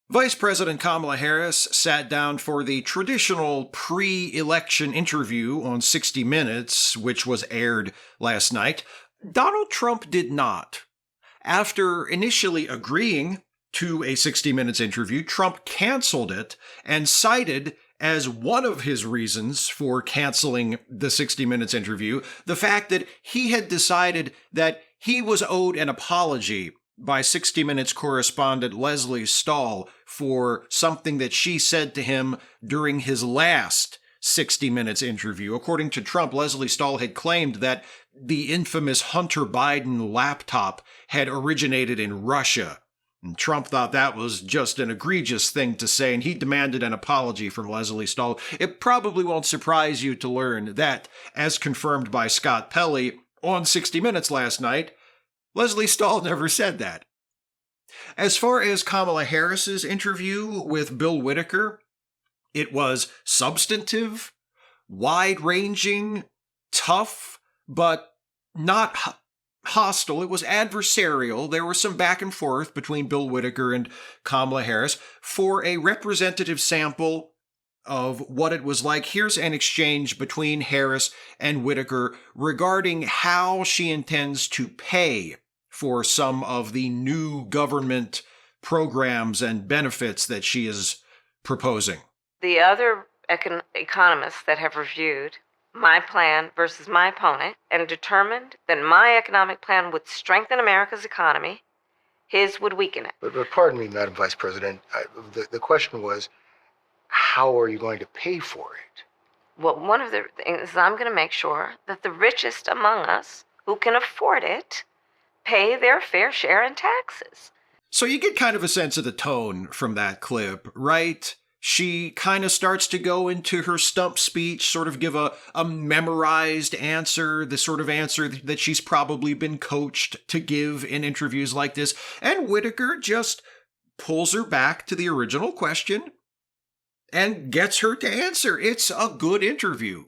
Vice President Kamala Harris sat down for the traditional pre-election interview on 60 Minutes, which was aired last night. Donald Trump did not. After initially agreeing to a 60 Minutes interview, Trump canceled it and cited as one of his reasons for canceling the 60 Minutes interview the fact that he had decided that he was owed an apology by 60 Minutes correspondent Leslie Stahl for something that she said to him during his last 60 Minutes interview. According to Trump, Leslie Stahl had claimed that the infamous Hunter Biden laptop had originated in Russia. And Trump thought that was just an egregious thing to say, and he demanded an apology from Leslie Stahl. It probably won't surprise you to learn that, as confirmed by Scott Pelley on 60 Minutes last night, Leslie Stahl never said that. As far as Kamala Harris's interview with Bill Whitaker, it was substantive, wide-ranging, tough, but not hostile. It was adversarial. There was some back and forth between Bill Whitaker and Kamala Harris for a representative sample of what it was like. Here's an exchange between Harris and Whitaker regarding how she intends to pay for some of the new government programs and benefits that she is proposing. The other economists that have reviewed my plan versus my opponent and determined that my economic plan would strengthen America's economy, his would weaken it. But pardon me, Madam Vice President, the question was, how are you going to pay for it? Well, one of the things is I'm going to make sure that the richest among us who can afford it pay their fair share in taxes. So you get kind of a sense of the tone from that clip, right? She kind of starts to go into her stump speech, sort of give a memorized answer, the sort of answer that she's probably been coached to give in interviews like this. And Whitaker just pulls her back to the original question and gets her to answer. It's a good interview.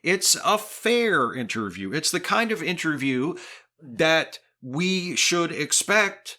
It's a fair interview. It's the kind of interview that we should expect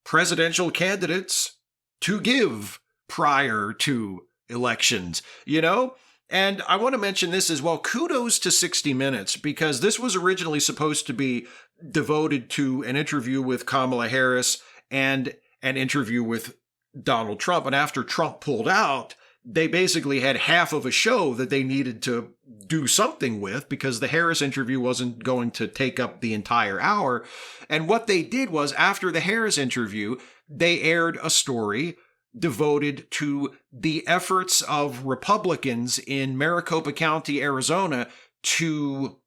presidential candidates to give prior to elections, you know? And I want to mention this as well. Kudos to 60 Minutes, because this was originally supposed to be devoted to an interview with Kamala Harris and an interview with Donald Trump. And after Trump pulled out, they basically had half of a show that they needed to do something with because the Harris interview wasn't going to take up the entire hour. And what they did was, after the Harris interview, they aired a story devoted to the efforts of Republicans in Maricopa County, Arizona, to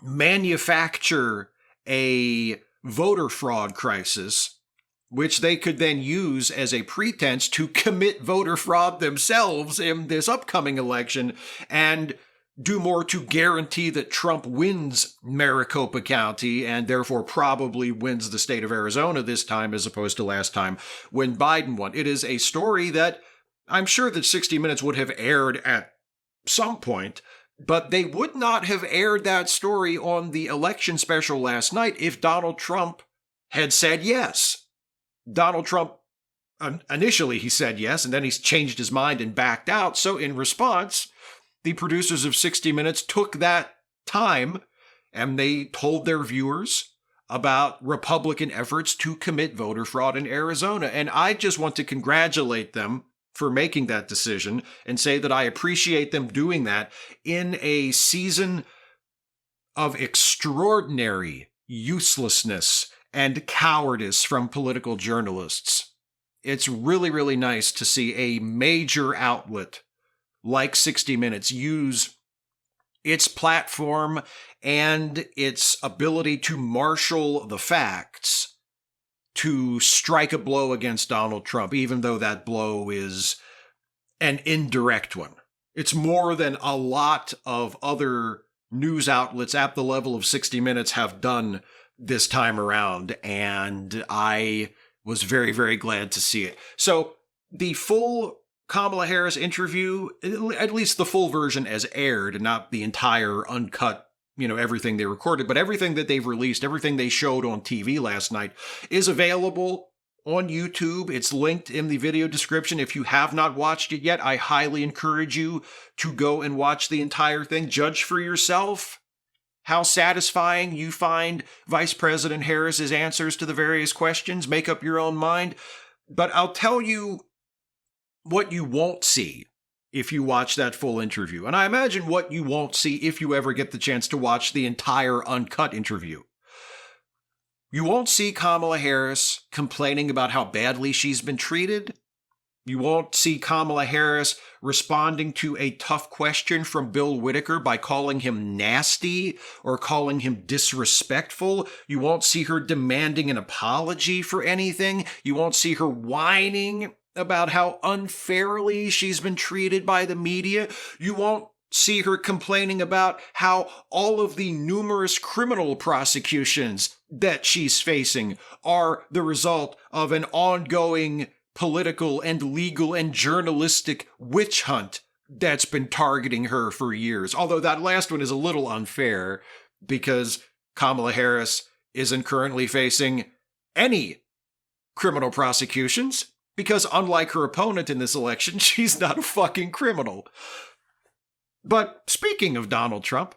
manufacture a voter fraud crisis, which they could then use as a pretense to commit voter fraud themselves in this upcoming election and do more to guarantee that Trump wins Maricopa County and therefore probably wins the state of Arizona this time as opposed to last time when Biden won. It is a story that I'm sure that 60 Minutes would have aired at some point, but they would not have aired that story on the election special last night if Donald Trump had said yes. Donald Trump, initially he said yes, and then he's changed his mind and backed out. So in response, the producers of 60 Minutes took that time and they told their viewers about Republican efforts to commit voter fraud in Arizona. And I just want to congratulate them for making that decision and say that I appreciate them doing that in a season of extraordinary uselessness and cowardice from political journalists. It's really, really nice to see a major outlet like 60 Minutes use its platform and its ability to marshal the facts to strike a blow against Donald Trump, even though that blow is an indirect one. It's more than a lot of other news outlets at the level of 60 Minutes have done this time around, and I was very, very glad to see it. So the full Kamala Harris interview, at least the full version as aired, and not the entire uncut, everything they recorded, but everything that they've released, everything they showed on TV last night is available on YouTube. It's linked in the video description. If you have not watched it yet, I highly encourage you to go and watch the entire thing. Judge for yourself how satisfying you find Vice President Harris's answers to the various questions. Make up your own mind. But I'll tell you what you won't see if you watch that full interview. And I imagine what you won't see if you ever get the chance to watch the entire uncut interview. You won't see Kamala Harris complaining about how badly she's been treated. You won't see Kamala Harris responding to a tough question from Bill Whitaker by calling him nasty or calling him disrespectful. You won't see her demanding an apology for anything. You won't see her whining about how unfairly she's been treated by the media. You won't see her complaining about how all of the numerous criminal prosecutions that she's facing are the result of an ongoing political and legal and journalistic witch hunt that's been targeting her for years. Although that last one is a little unfair because Kamala Harris isn't currently facing any criminal prosecutions because unlike her opponent in this election, she's not a fucking criminal. But speaking of Donald Trump,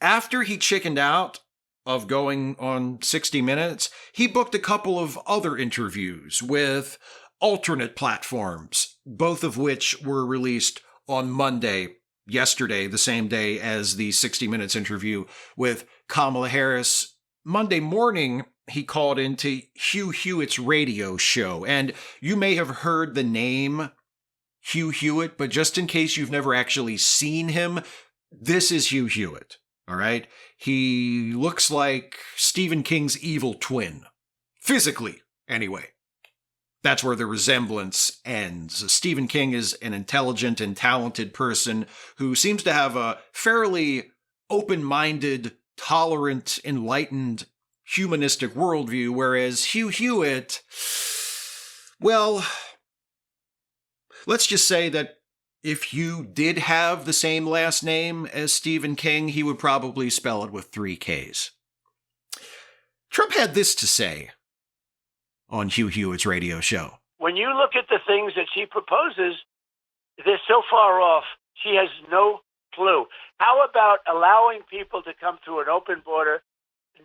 after he chickened out of going on 60 Minutes, he booked a couple of other interviews with alternate platforms, both of which were released on Monday, yesterday, the same day as the 60 Minutes interview with Kamala Harris. Monday morning, he called into Hugh Hewitt's radio show, and you may have heard the name Hugh Hewitt, but just in case you've never actually seen him, this is Hugh Hewitt. All right? He looks like Stephen King's evil twin. Physically, anyway. That's where the resemblance ends. Stephen King is an intelligent and talented person who seems to have a fairly open-minded, tolerant, enlightened, humanistic worldview, whereas Hugh Hewitt, well, let's just say that if Hugh did have the same last name as Stephen King, he would probably spell it with 3 Ks. Trump had this to say on Hugh Hewitt's radio show. When you look at the things that she proposes, they're so far off. She has no clue. How about allowing people to come through an open border,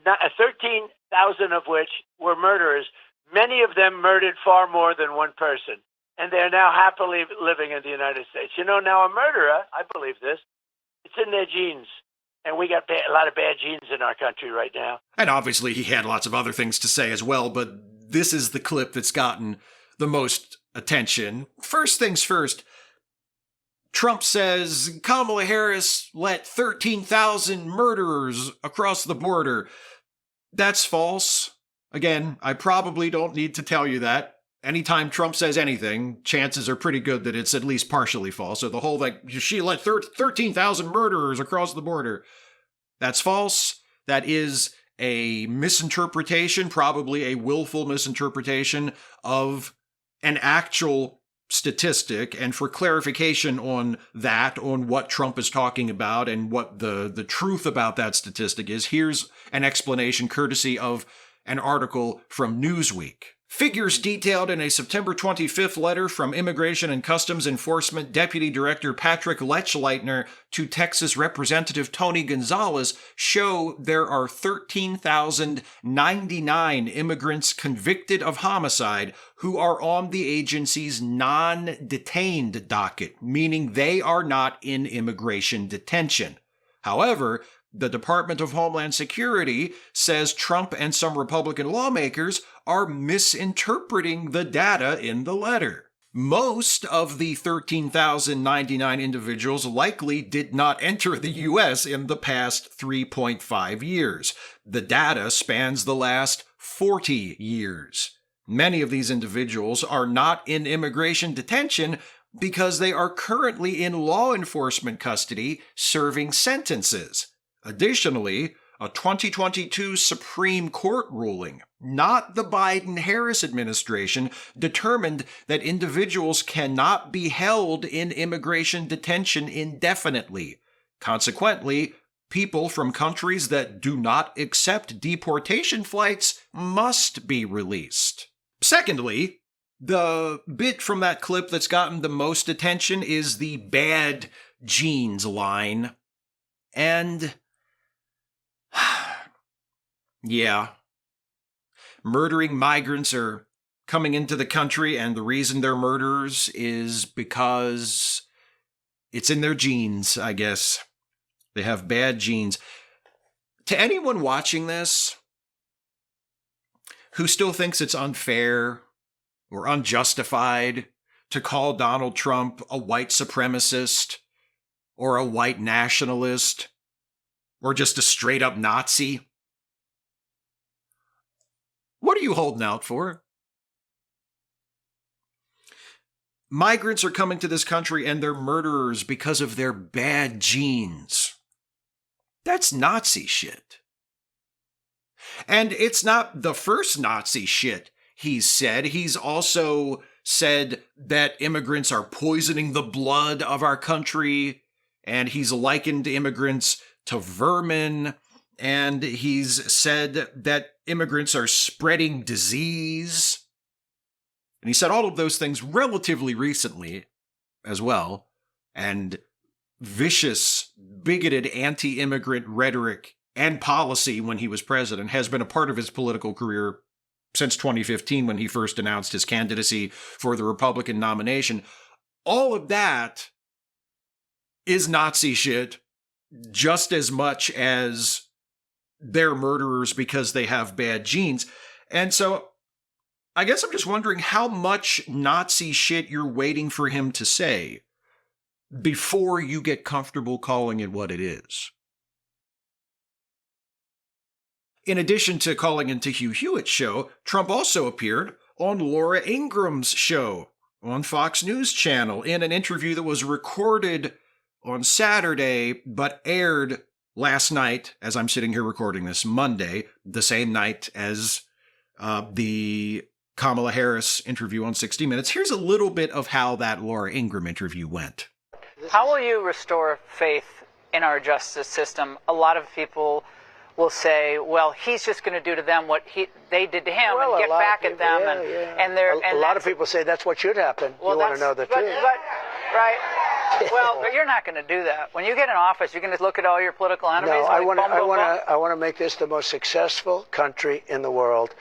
13,000 of which were murderers? Many of them murdered far more than one person. And they're now happily living in the United States. You know, now a murderer, I believe this, it's in their genes. And we got a lot of bad genes in our country right now. And obviously he had lots of other things to say as well, but this is the clip that's gotten the most attention. First things first, Trump says Kamala Harris let 13,000 murderers across the border. That's false. Again, I probably don't need to tell you that. Anytime Trump says anything, chances are pretty good that it's at least partially false. So the whole, she let 13,000 murderers across the border. That's false. That is a misinterpretation, probably a willful misinterpretation of an actual statistic. And for clarification on that, on what Trump is talking about and what the truth about that statistic is, here's an explanation courtesy of an article from Newsweek. Figures detailed in a September 25th letter from Immigration and Customs Enforcement Deputy Director Patrick Lechleitner to Texas Representative Tony Gonzalez show there are 13,099 immigrants convicted of homicide who are on the agency's non-detained docket, meaning they are not in immigration detention. However, the Department of Homeland Security says Trump and some Republican lawmakers are misinterpreting the data in the letter. Most of the 13,099 individuals likely did not enter the U.S. in the past 3.5 years. The data spans the last 40 years. Many of these individuals are not in immigration detention because they are currently in law enforcement custody serving sentences. Additionally, a 2022 Supreme Court ruling, not the Biden-Harris administration, determined that individuals cannot be held in immigration detention indefinitely. Consequently, people from countries that do not accept deportation flights must be released. Secondly, the bit from that clip that's gotten the most attention is the bad genes line. And yeah, murdering migrants are coming into the country, and the reason they're murderers is because it's in their genes, I guess. They have bad genes. To anyone watching this who still thinks it's unfair or unjustified to call Donald Trump a white supremacist or a white nationalist or just a straight-up Nazi, what are you holding out for? Migrants are coming to this country and they're murderers because of their bad genes. That's Nazi shit. And it's not the first Nazi shit he's said. He's also said that immigrants are poisoning the blood of our country, and he's likened immigrants to vermin, and he's said that immigrants are spreading disease. And he said all of those things relatively recently as well, and vicious, bigoted anti-immigrant rhetoric and policy when he was president has been a part of his political career since 2015 when he first announced his candidacy for the Republican nomination. All of that is Nazi shit just as much as they're murderers because they have bad genes. And so I guess I'm just wondering how much Nazi shit you're waiting for him to say before you get comfortable calling it what it is. In addition to calling into Hugh Hewitt's show, Trump also appeared on Laura Ingram's show on Fox News Channel in an interview that was recorded on Saturday but aired last night, as I'm sitting here recording this, Monday, the same night as the Kamala Harris interview on 60 Minutes. Here's a little bit of how that Laura Ingraham interview went. How will you restore faith in our justice system? A lot of people will say, well, he's just going to do to them what they did to him and get back at them. And a lot of people say that's what should happen. Well, you want to know the truth. Right. Well, but you're not going to do that. When you get in office, you're going to look at all your political enemies. No, I want to make this the most successful country in the world.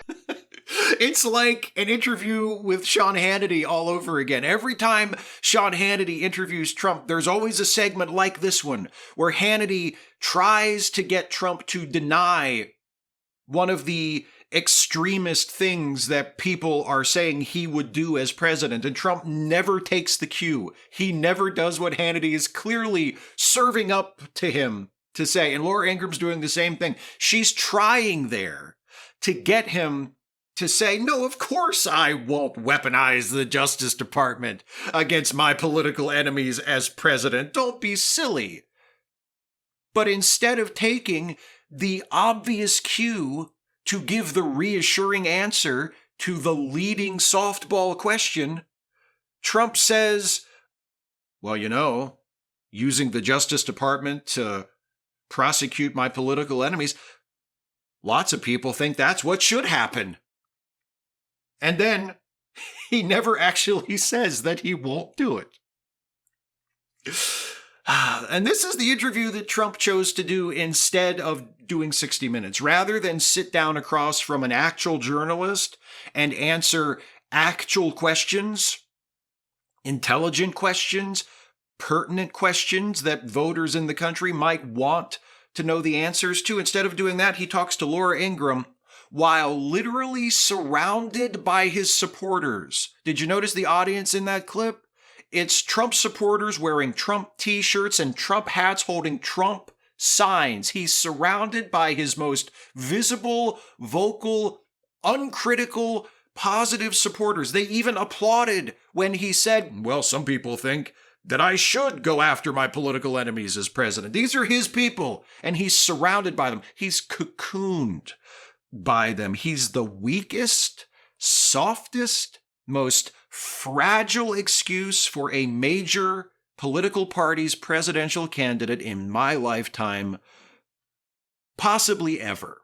It's like an interview with Sean Hannity all over again. Every time Sean Hannity interviews Trump, there's always a segment like this one where Hannity tries to get Trump to deny one of the extremist things that people are saying he would do as president, and Trump never takes the cue. He never does what Hannity is clearly serving up to him to say, and Laura Ingraham's doing the same thing. She's trying there to get him to say, no, of course I won't weaponize the Justice Department against my political enemies as president. Don't be silly. But instead of taking the obvious cue to give the reassuring answer to the leading softball question, Trump says, well, you know, using the Justice Department to prosecute my political enemies, lots of people think that's what should happen. And then he never actually says that he won't do it. And this is the interview that Trump chose to do instead of doing 60 Minutes. Rather than sit down across from an actual journalist and answer actual questions, intelligent questions, pertinent questions that voters in the country might want to know the answers to, instead of doing that, he talks to Laura Ingraham while literally surrounded by his supporters. Did you notice the audience in that clip? It's Trump supporters wearing Trump t-shirts and Trump hats holding Trump signs. He's surrounded by his most visible, vocal, uncritical, positive supporters. They even applauded when he said, well, some people think that I should go after my political enemies as president. These are his people, and he's surrounded by them. He's cocooned by them. He's the weakest, softest, most fragile excuse for a major political party's presidential candidate in my lifetime, possibly ever.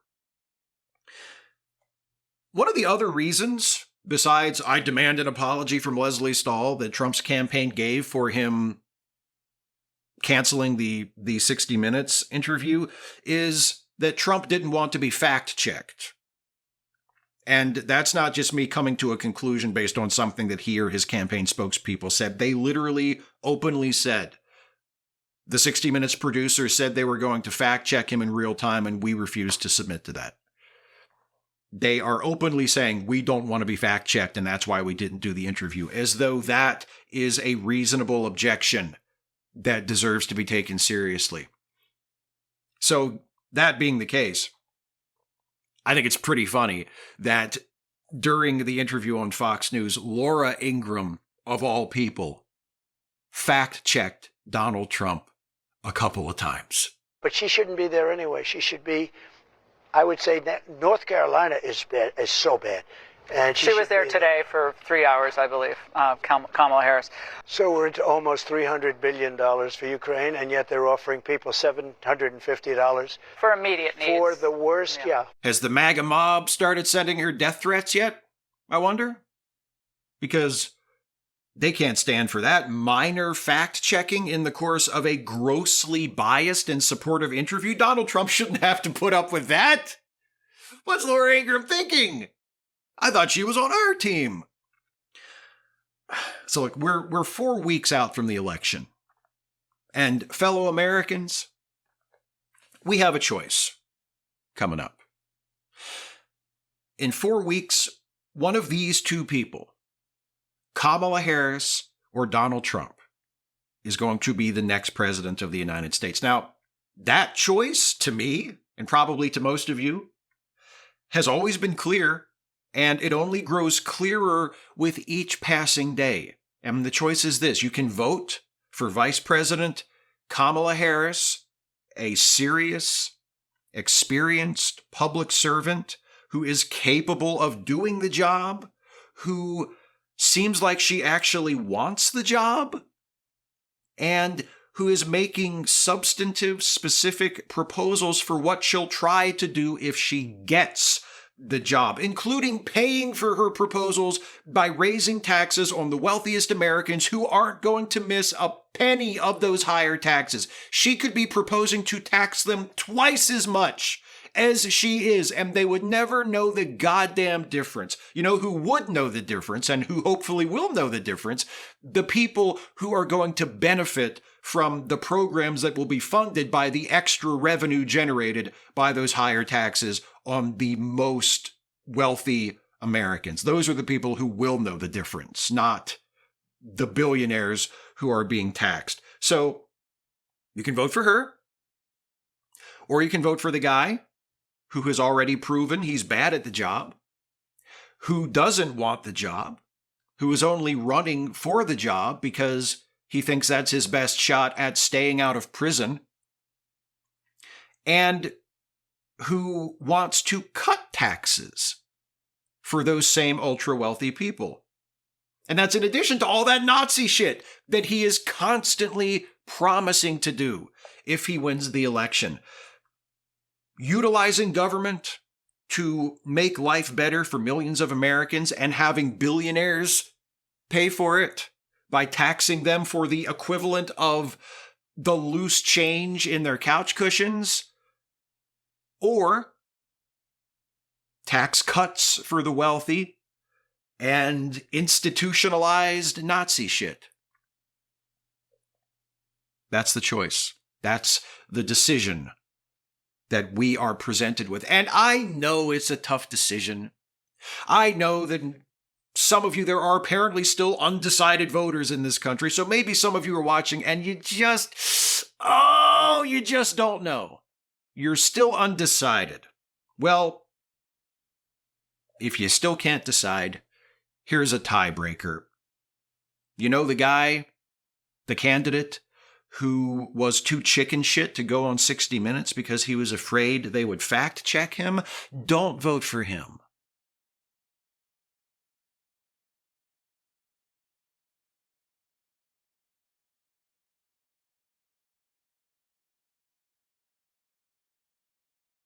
One of the other reasons besides I demand an apology from Leslie Stahl that Trump's campaign gave for him canceling the 60 Minutes interview, is that Trump didn't want to be fact-checked. And that's not just me coming to a conclusion based on something that he or his campaign spokespeople said. They literally openly said, the 60 Minutes producer said they were going to fact-check him in real time, and we refused to submit to that. They are openly saying, we don't want to be fact-checked, and that's why we didn't do the interview, as though that is a reasonable objection that deserves to be taken seriously. So, that being the case, I think it's pretty funny that during the interview on Fox News, Laura Ingraham, of all people, fact-checked Donald Trump a couple of times. But she shouldn't be there anyway. She should be, I would say, North Carolina is bad, is so bad. And she was there today for 3 hours, I believe, Kamala Harris. So we're into almost $300 billion for Ukraine, and yet they're offering people $750 for immediate needs. For the worst, yeah. Has the MAGA mob started sending her death threats yet? I wonder. Because they can't stand for that minor fact-checking in the course of a grossly biased and supportive interview. Donald Trump shouldn't have to put up with that. What's Laura Ingraham thinking? I thought she was on our team. So look, we're 4 weeks out from the election. And fellow Americans, we have a choice coming up. In 4 weeks, one of these two people, Kamala Harris or Donald Trump, is going to be the next president of the United States. Now, that choice, to me, and probably to most of you, has always been clear. And it only grows clearer with each passing day. And the choice is this. You can vote for Vice President Kamala Harris, a serious, experienced public servant who is capable of doing the job, who seems like she actually wants the job, and who is making substantive, specific proposals for what she'll try to do if she gets the job, including paying for her proposals by raising taxes on the wealthiest Americans who aren't going to miss a penny of those higher taxes. She could be proposing to tax them twice as much as she is, and they would never know the goddamn difference. You know who would know the difference, and who hopefully will know the difference? The people who are going to benefit from the programs that will be funded by the extra revenue generated by those higher taxes on the most wealthy Americans. Those are the people who will know the difference, not the billionaires who are being taxed. So you can vote for her, or you can vote for the guy who has already proven he's bad at the job, who doesn't want the job, who is only running for the job because he thinks that's his best shot at staying out of prison, and who wants to cut taxes for those same ultra-wealthy people. And that's in addition to all that Nazi shit that he is constantly promising to do if he wins the election. Utilizing government to make life better for millions of Americans and having billionaires pay for it by taxing them for the equivalent of the loose change in their couch cushions, or tax cuts for the wealthy and institutionalized Nazi shit. That's the choice. That's the decision that we are presented with. And I know it's a tough decision. I know that some of you, there are apparently still undecided voters in this country. So maybe some of you are watching and you just don't know. You're still undecided. Well, if you still can't decide, here's a tiebreaker. You know the guy, the candidate, who was too chicken shit to go on 60 Minutes because he was afraid they would fact check him? Don't vote for him.